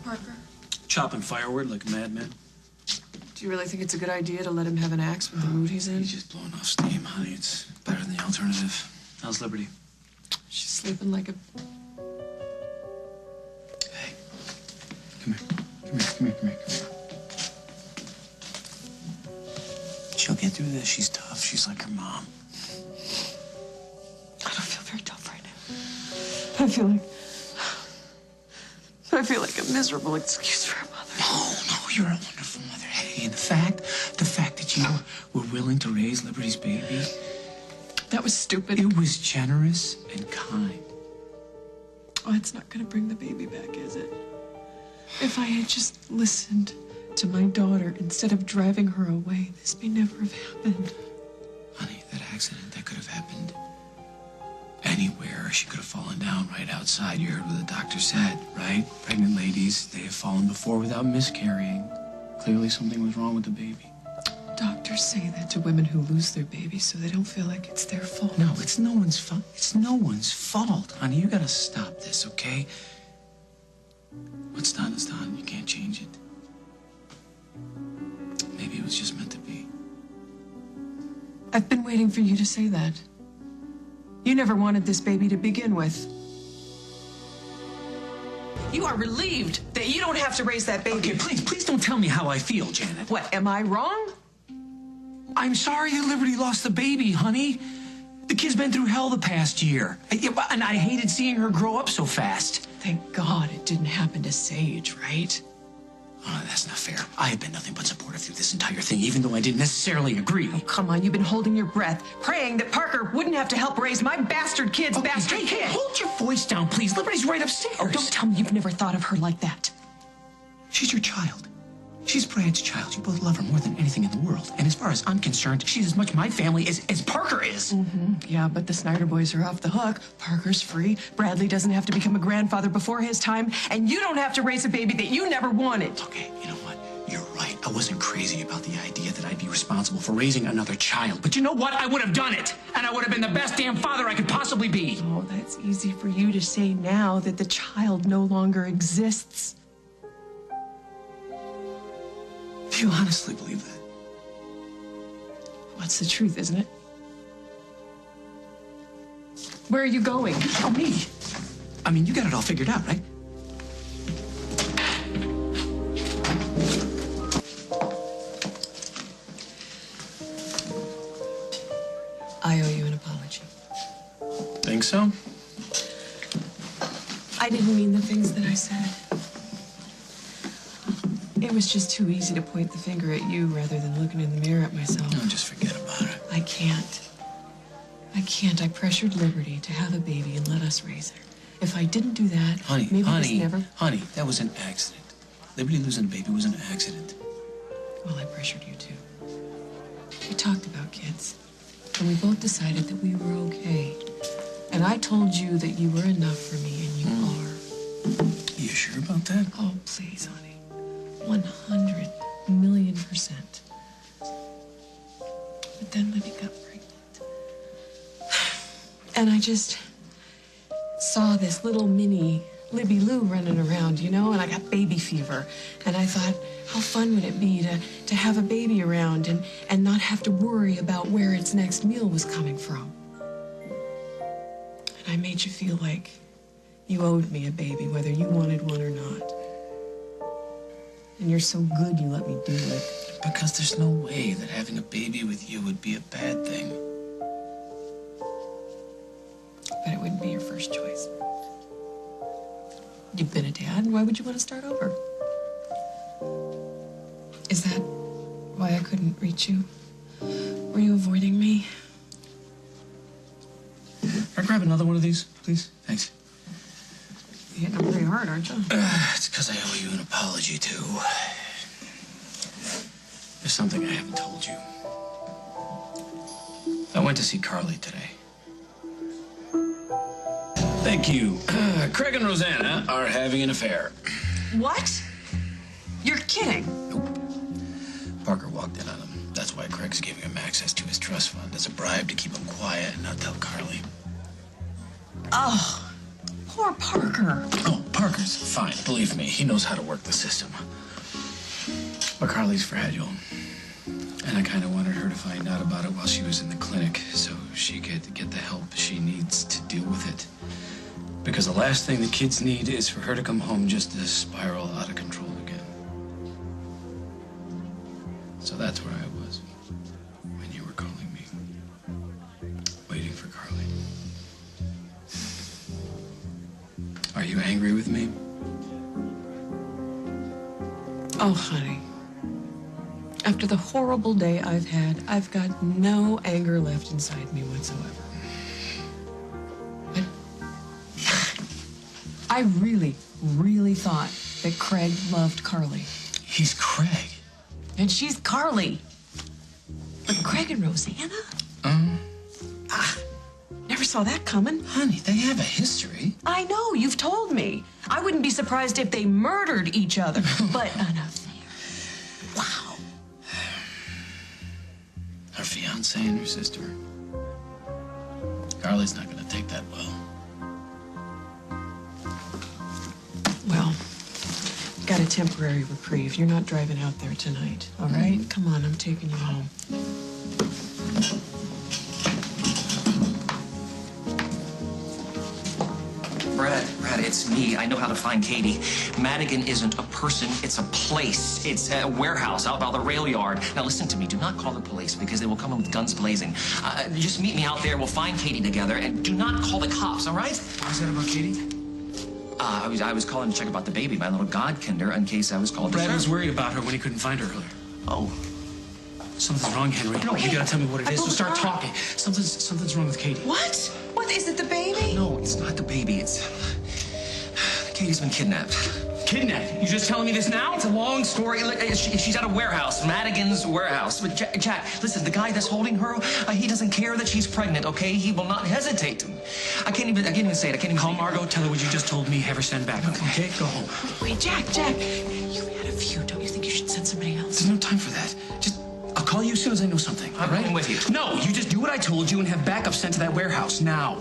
Parker? Chopping firewood like a madman. Do you really think it's a good idea to let him have an axe with the mood he's in? He's just blowing off steam, honey. It's better than the alternative. How's Liberty? She's sleeping like a... Hey, come here. Come here, come here, come here, come here. She'll get through this. She's tough. She's like her mom. I don't feel very tough right now. I feel like a miserable excuse for a mother. No, you're a wonderful mother. Hey, and the fact that you were willing to raise Liberty's baby, that was stupid. It was generous and kind. Oh, it's not going to bring the baby back, is it? If I had just listened to my daughter instead of driving her away, this may never have happened. Honey, that accident, that could have happened anywhere. She could have fallen down right outside. You heard what the doctor said, right? Pregnant ladies, they have fallen before without miscarrying. Clearly something was wrong with the baby. Doctors say that to women who lose their babies so they don't feel like it's their fault. No, it's no one's fault. It's no one's fault, honey. You gotta stop this, okay? What's done is done. You can't change it. Maybe it was just meant to be. I've been waiting for you to say that. You never wanted this baby to begin with. You are relieved that you don't have to raise that baby. Okay, please don't tell me how I feel, Janet. What, am I wrong? I'm sorry that Liberty lost the baby, honey. The kid's been through hell the past year. And I hated seeing her grow up so fast. Thank God it didn't happen to Sage, right? Oh, that's not fair. I have been nothing but supportive through this entire thing, even though I didn't necessarily agree. Oh, come on, you've been holding your breath, praying that Parker wouldn't have to help raise my bastard kid's bastard kid. Hold your voice down, please. Liberty's right upstairs. Oh, don't tell me you've never thought of her like that. She's your child. She's Brad's child. You both love her more than anything in the world. And as far as I'm concerned, she's as much my family as Parker is. Yeah, but the Snyder boys are off the hook. Parker's free. Bradley doesn't have to become a grandfather before his time. And you don't have to raise a baby that you never wanted. Okay, you know what? You're right. I wasn't crazy about the idea that I'd be responsible for raising another child. But you know what? I would have done it. And I would have been the best damn father I could possibly be. Oh, that's easy for you to say now that the child no longer exists. Do you honestly believe that? What's the truth, isn't it? Where are you going? Oh, me. I mean, you got it all figured out, right? I owe you an apology. Think so? I didn't mean the things that I said. It was just too easy to point the finger at you rather than looking in the mirror at myself. No, just forget about it. I can't. I pressured Liberty to have a baby and let us raise her. If I didn't do that, maybe this never... Honey, that was an accident. Liberty losing a baby was an accident. Well, I pressured you too. We talked about kids, and we both decided that we were okay. And I told you that you were enough for me, and you are. You sure about that? Oh, please, honey. 100 million%. But then Libby got pregnant. And I just saw this little mini Libby Lou running around, you know, and I got baby fever. And I thought, how fun would it be to have a baby around and not have to worry about where its next meal was coming from. And I made you feel like you owed me a baby, whether you wanted one or not. And you're so good you let me do it. Because there's no way that having a baby with you would be a bad thing. But it wouldn't be your first choice. You've been a dad, why would you want to start over? Is that why I couldn't reach you? Were you avoiding me? Can I grab another one of these, please? Thanks. You're hitting them pretty hard, aren't you? It's because I owe you an apology, too. There's something I haven't told you. I went to see Carly today. Thank you. Craig and Rosanna are having an affair. What? You're kidding. Nope. Parker walked in on him. That's why Craig's giving him access to his trust fund as a bribe to keep him quiet and not tell Carly. Oh, Poor Parker. Oh, Parker's fine. Believe me, he knows how to work the system. But Carly's fragile. And I kind of wanted her to find out about it while she was in the clinic so she could get the help she needs to deal with it. Because the last thing the kids need is for her to come home just to spiral out of control again. So that's where I was when you were calling me, waiting for Carly. Are you angry with me? Oh, honey. After the horrible day I've had, I've got no anger left inside me whatsoever. I really, really thought that Craig loved Carly. He's Craig. And she's Carly. But Craig and Rosanna? Never saw that coming. Honey, they have a history. I know, you've told me. I wouldn't be surprised if they murdered each other. But an affair. Wow. Her fiance and her sister. Carly's not gonna take that well. Well, got a temporary reprieve. You're not driving out there tonight, all right? Come on, I'm taking you home. Brad, it's me. I know how to find Katie. Madigan isn't a person, it's a place. It's a warehouse out by the rail yard. Now listen to me, do not call the police because they will come in with guns blazing. Just meet me out there, we'll find Katie together, and do not call the cops, all right? What was that about Katie? I was calling to check about the baby, my little godkinder, in case I was called Brad to was worried about her when he couldn't find her earlier. Oh. Something's wrong, Henry. No, you gotta tell me what it is, so start Bob. talking. Something's wrong with Katie. What? What, is it the baby? No, it's not the baby, it's... Katie's been kidnapped. Kidnapped? You just telling me this now? It's a long story. Look, she's at a warehouse, Madigan's warehouse. But Jack, listen, the guy that's holding her, he doesn't care that she's pregnant, okay? He will not hesitate. I can't even say it. I can't even Call Margot, tell her what you just told me, have her send back, okay? Go home. Wait, Jack, you had a few. Don't you think you should send somebody else? There's no time for that. I'll call you as soon as I know something, all right? I'm with you. No, you just do what I told you and have backup sent to that warehouse now.